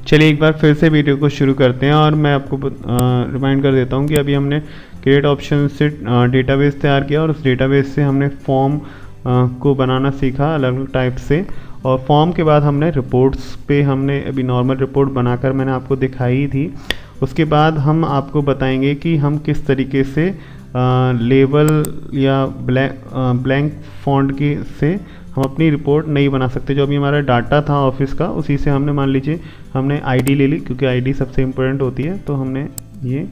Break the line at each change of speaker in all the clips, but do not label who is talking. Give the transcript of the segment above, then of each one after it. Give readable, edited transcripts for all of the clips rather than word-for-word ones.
चलिए एक बार फिर से वीडियो को शुरू करते हैं और मैं आपको रिमाइंड कर देता हूं कि अभी हमने क्रिएट ऑप्शन से डेटाबेस तैयार किया और उस डेटाबेस से हमने फॉर्म को बनाना सीखा अलग अलग टाइप से। और फॉर्म के बाद हमने रिपोर्ट्स पे हमने अभी नॉर्मल रिपोर्ट बनाकर मैंने आपको दिखाई थी। उसके बाद हम आपको बताएंगे कि हम किस तरीके से लेबल या ब्लैंक फॉन्ट की से हम अपनी रिपोर्ट नहीं बना सकते। जो अभी हमारा डाटा था ऑफिस का, उसी से हमने मान लीजिए हमने आईडी ले ली, क्योंकि आईडी सबसे इम्पोर्टेंट होती है। तो हमने ये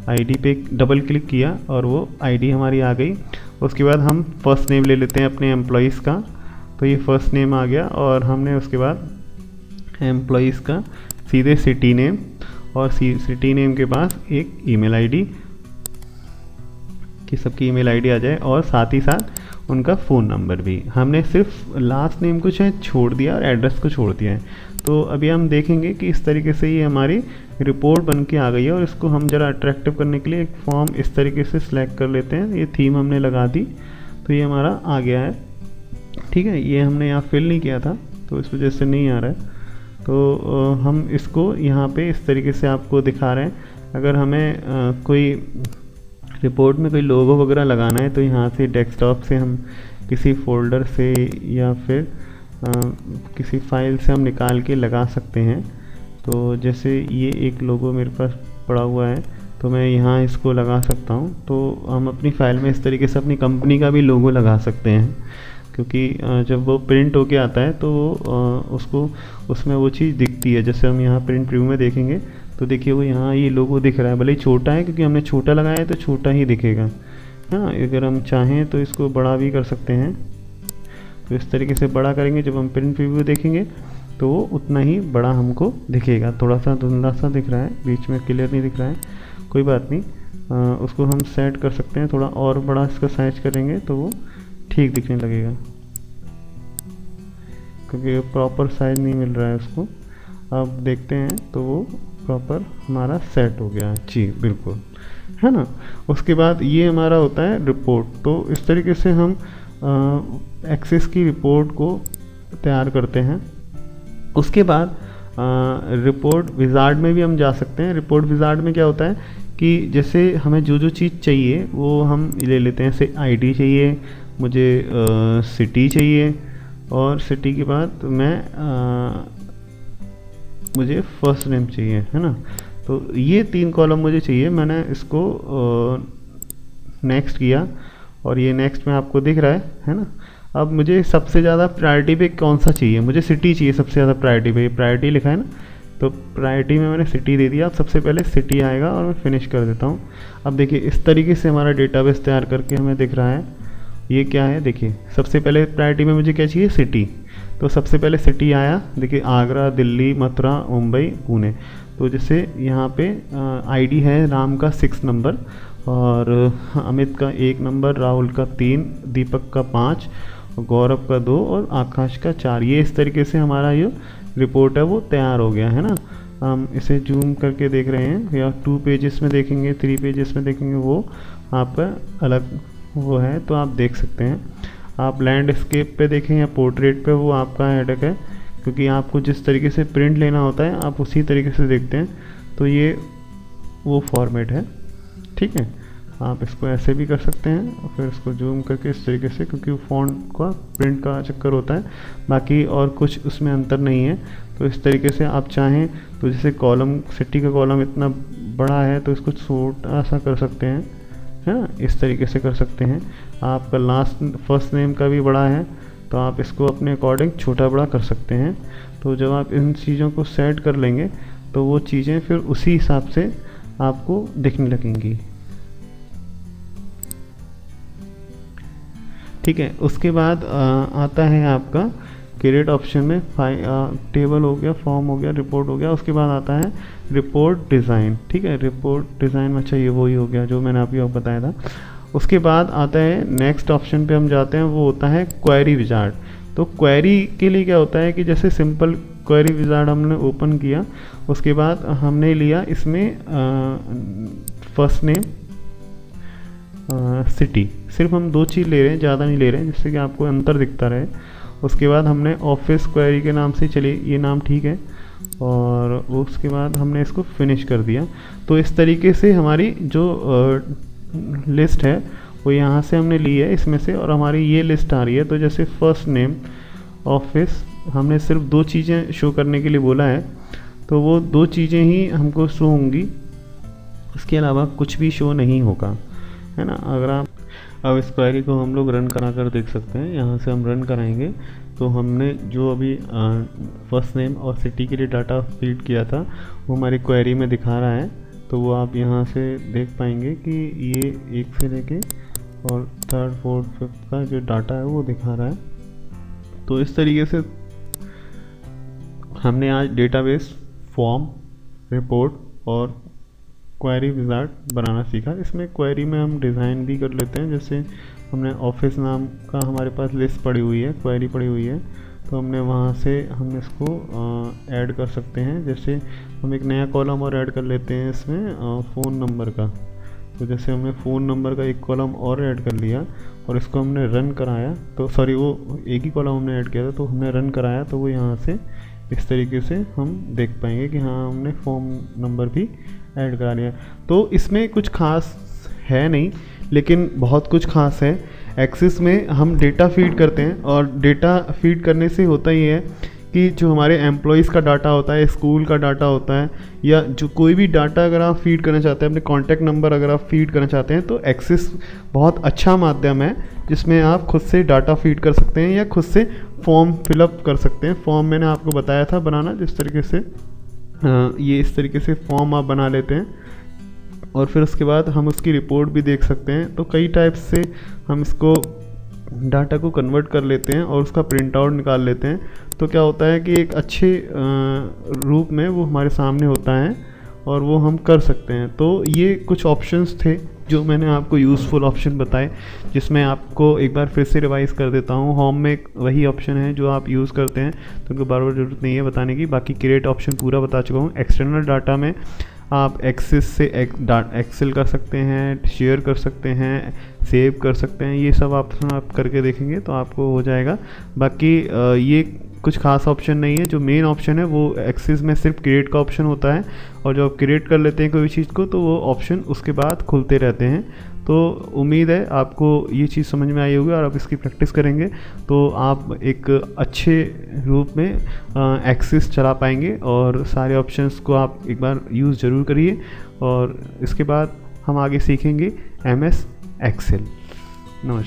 आईडी पे डबल क्लिक किया और वो आईडी हमारी आ गई। उसके बाद हम फर्स्ट नेम ले लेते हैं अपने एम्प्लॉइज़ का, तो ये फर्स्ट नेम आ गया। और हमने उसके बाद एम्प्लॉइज़ का सीधे सिटी नेम, और सिटी नेम के पास एक ईमेल आईडी कि सबकी ईमेल आईडी आ जाए, और साथ ही साथ उनका फ़ोन नंबर भी। हमने सिर्फ लास्ट नेम को शायद छोड़ दिया और एड्रेस को छोड़ दिया है। तो अभी हम देखेंगे कि इस तरीके से ये हमारी रिपोर्ट बन के आ गई है। और इसको हम ज़रा अट्रैक्टिव करने के लिए एक फॉर्म इस तरीके से सिलेक्ट कर लेते हैं। ये थीम हमने लगा दी, तो ये हमारा आ गया है। ठीक है, ये हमने यहाँ फिल नहीं किया था तो इस वजह से नहीं आ रहा है। तो हम इसको यहाँ पे इस तरीके से आपको दिखा रहे हैं। अगर हमें कोई रिपोर्ट में कोई लोगो वगैरह लगाना है तो यहाँ से डेस्कटॉप से हम किसी फोल्डर से या फिर किसी फाइल से हम निकाल के लगा सकते हैं। तो जैसे ये एक लोगो मेरे पास पड़ा हुआ है, तो मैं यहाँ इसको लगा सकता हूँ। तो हम अपनी फाइल में इस तरीके से अपनी कंपनी का भी लोगो लगा सकते हैं, क्योंकि जब वो प्रिंट होके आता है तो उसको उसमें वो चीज़ दिखती है। जैसे हम यहाँ प्रिंट प्रीव्यू में देखेंगे तो देखिए वो यहाँ ये लोगो दिख रहा है, भले ही छोटा है, क्योंकि हमने छोटा लगाया है तो छोटा ही दिखेगा। हाँ, अगर हम चाहें तो इसको बड़ा भी कर सकते हैं। तो इस तरीके से बड़ा करेंगे, जब हम प्रिंट प्रीव्यू देखेंगे तो वो उतना ही बड़ा हमको दिखेगा। थोड़ा सा धुंधला सा दिख रहा है, बीच में क्लियर नहीं दिख रहा है, कोई बात नहीं। उसको हम सेट कर सकते हैं, थोड़ा और बड़ा इसका साइज करेंगे तो वो ठीक दिखने लगेगा, क्योंकि प्रॉपर साइज नहीं मिल रहा है उसको। अब देखते हैं तो वो प्रॉपर हमारा सेट हो गया। जी बिल्कुल, है ना। उसके बाद ये हमारा होता है रिपोर्ट। तो इस तरीके से हम एक्सेस की रिपोर्ट को तैयार करते हैं। उसके बाद रिपोर्ट विजार्ड में भी हम जा सकते हैं। रिपोर्ट विजार्ड में क्या होता है कि जैसे हमें जो जो चीज़ चाहिए वो हम ले लेते हैं। जैसे आईडी चाहिए मुझे, सिटी चाहिए, और सिटी के बाद मुझे फर्स्ट नेम चाहिए, है ना। तो ये 3 कॉलम मुझे चाहिए। मैंने इसको नेक्स्ट किया और ये नेक्स्ट में आपको दिख रहा है ना। अब मुझे सबसे ज़्यादा प्रायोरिटी पे कौन सा चाहिए, मुझे सिटी चाहिए सबसे ज़्यादा प्रायोरिटी पे। प्रायोरिटी लिखा है ना, तो प्रायोरिटी में मैंने सिटी दे दिया। अब सबसे पहले सिटी आएगा और मैं फिनिश कर देता हूँ। अब देखिए इस तरीके से हमारा डेटाबेस तैयार करके हमें दिख रहा है। ये क्या है, देखिए सबसे पहले प्रायोरिटी में मुझे क्या चाहिए, सिटी। तो सबसे पहले सिटी आया, देखिए आगरा, दिल्ली, मथुरा, मुंबई, पुणे। तो जैसे यहाँ पे आईडी है राम का 6 नंबर, और अमित का 1 नंबर, राहुल का 3, दीपक का 5, गौरव का 2 और आकाश का 4। ये इस तरीके से हमारा ये रिपोर्ट है वो तैयार हो गया, है ना। हम इसे जूम करके देख रहे हैं, या 2 पेजेस में देखेंगे, 3 पेजेस में देखेंगे, वो आपका अलग वो है, तो आप देख सकते हैं। आप लैंडस्केप पे देखें या पोर्ट्रेट पे, वो आपका हेडक है, क्योंकि आपको जिस तरीके से प्रिंट लेना होता है आप उसी तरीके से देखते हैं। तो ये वो फॉर्मेट है, ठीक है। आप इसको ऐसे भी कर सकते हैं और फिर इसको जूम करके इस तरीके से, क्योंकि फ़ॉन्ट का प्रिंट का चक्कर होता है, बाकी और कुछ उसमें अंतर नहीं है। तो इस तरीके से आप चाहें तो जैसे कॉलम, सिटी का कॉलम इतना बड़ा है तो इसको छोटा सा कर सकते हैं, है ना। इस तरीके से कर सकते हैं। आपका लास्ट फर्स्ट नेम का भी बड़ा है तो आप इसको अपने अकॉर्डिंग छोटा बड़ा कर सकते हैं। तो जब आप इन चीज़ों को सेट कर लेंगे तो वो चीज़ें फिर उसी हिसाब से आपको दिखने लगेंगी, ठीक है। उसके बाद आता है आपका क्रिएट ऑप्शन में टेबल हो गया, फॉर्म हो गया, रिपोर्ट हो गया। उसके बाद आता है रिपोर्ट डिज़ाइन, ठीक है। रिपोर्ट डिज़ाइन में अच्छा ये वही हो गया जो मैंने आपको बताया था। उसके बाद आता है नेक्स्ट ऑप्शन पे हम जाते हैं, वो होता है क्वेरी विजार्ड। तो क्वेरी के लिए क्या होता है कि जैसे सिंपल क्वेरी विजार्ड हमने ओपन किया, उसके बाद हमने लिया इसमें फर्स्ट नेम, सिटी, सिर्फ हम 2 चीज़ ले रहे हैं, ज़्यादा नहीं ले रहे हैं, जिससे कि आपको अंतर दिखता रहे। उसके बाद हमने ऑफिस क्वेरी के नाम से, चलिए ये नाम ठीक है। और उसके बाद हमने इसको फिनिश कर दिया। तो इस तरीके से हमारी जो लिस्ट है वो यहाँ से हमने ली है इसमें से, और हमारी ये लिस्ट आ रही है। तो जैसे फर्स्ट नेम, ऑफिस, हमने सिर्फ 2 चीज़ें शो करने के लिए बोला है, तो वो 2 चीज़ें ही हमको शो होंगी, इसके अलावा कुछ भी शो नहीं होगा, है ना। अगर आप अब इस क्वेरी को हम लोग रन करा कर देख सकते हैं। यहाँ से हम रन कराएंगे तो हमने जो अभी फर्स्ट नेम और सिटी के लिए डाटा फीड किया था वो हमारी क्वेरी में दिखा रहा है। तो वो आप यहाँ से देख पाएंगे कि ये 1 से लेके और 3rd 4th 5th का जो डाटा है वो दिखा रहा है। तो इस तरीके से हमने आज डेटाबेस, फॉर्म, रिपोर्ट और क्वेरी विजार्ड बनाना सीखा। इसमें क्वेरी में हम डिज़ाइन भी कर लेते हैं। जैसे हमने ऑफिस नाम का हमारे पास लिस्ट पड़ी हुई है, क्वेरी पड़ी हुई है, तो हमने वहाँ से हम इसको ऐड कर सकते हैं। जैसे हम एक नया कॉलम और ऐड कर लेते हैं इसमें फ़ोन नंबर का। तो जैसे हमने फ़ोन नंबर का एक कॉलम और ऐड कर लिया और इसको हमने रन कराया, तो सॉरी वो एक ही कॉलम हमने ऐड किया था, तो हमने रन कराया तो वो यहाँ से इस तरीके से हम देख पाएंगे कि हाँ हमने फॉर्म नंबर भी ऐड करा लिया। तो इसमें कुछ खास है नहीं, लेकिन बहुत कुछ खास है। एक्सेस में हम डेटा फीड करते हैं और डेटा फीड करने से होता ही है कि जो हमारे एम्प्लॉयज़ का डाटा होता है, स्कूल का डाटा होता है, या जो कोई भी डाटा अगर आप फीड करना चाहते हैं, अपने कॉन्टैक्ट नंबर अगर आप फीड करना चाहते हैं, तो एक्सेस बहुत अच्छा माध्यम है जिसमें आप खुद से डाटा फीड कर सकते हैं या खुद से फॉर्म फिलअप कर सकते हैं। फॉर्म मैंने आपको बताया था बनाना, जिस तरीके से ये इस तरीके से फॉर्म आप बना लेते हैं और फिर उसके बाद हम उसकी रिपोर्ट भी देख सकते हैं। तो कई टाइप से हम इसको डाटा को कन्वर्ट कर लेते हैं और उसका प्रिंट आउट निकाल लेते हैं। तो क्या होता है कि एक अच्छे रूप में वो हमारे सामने होता है और वो हम कर सकते हैं। तो ये कुछ ऑप्शंस थे जो मैंने आपको यूज़फुल ऑप्शन बताए, जिसमें आपको एक बार फिर से रिवाइज़ कर देता हूँ। होम में वही ऑप्शन है जो आप यूज़ करते हैं, तो उनको बार बार ज़रूरत नहीं है बताने की। बाकी क्रिएट ऑप्शन पूरा बता चुका हूँ। एक्सटर्नल डाटा में आप एक्सेस से एक्सेल कर सकते हैं, शेयर कर सकते हैं, सेव कर सकते हैं। ये सब ऑप्शन आप करके देखेंगे तो आपको हो जाएगा। बाकी ये कुछ खास ऑप्शन नहीं है। जो मेन ऑप्शन है वो एक्सेस में सिर्फ क्रिएट का ऑप्शन होता है, और जब आप क्रिएट कर लेते हैं कोई चीज़ को तो वो ऑप्शन उसके बाद खुलते रहते हैं। तो उम्मीद है आपको ये चीज़ समझ में आई होगी और आप इसकी प्रैक्टिस करेंगे तो आप एक अच्छे रूप में एक्सेस चला पाएंगे, और सारे ऑप्शंस को आप एक बार यूज़ ज़रूर करिए। और इसके बाद हम आगे सीखेंगे MS एक्सेल। नमस्कार।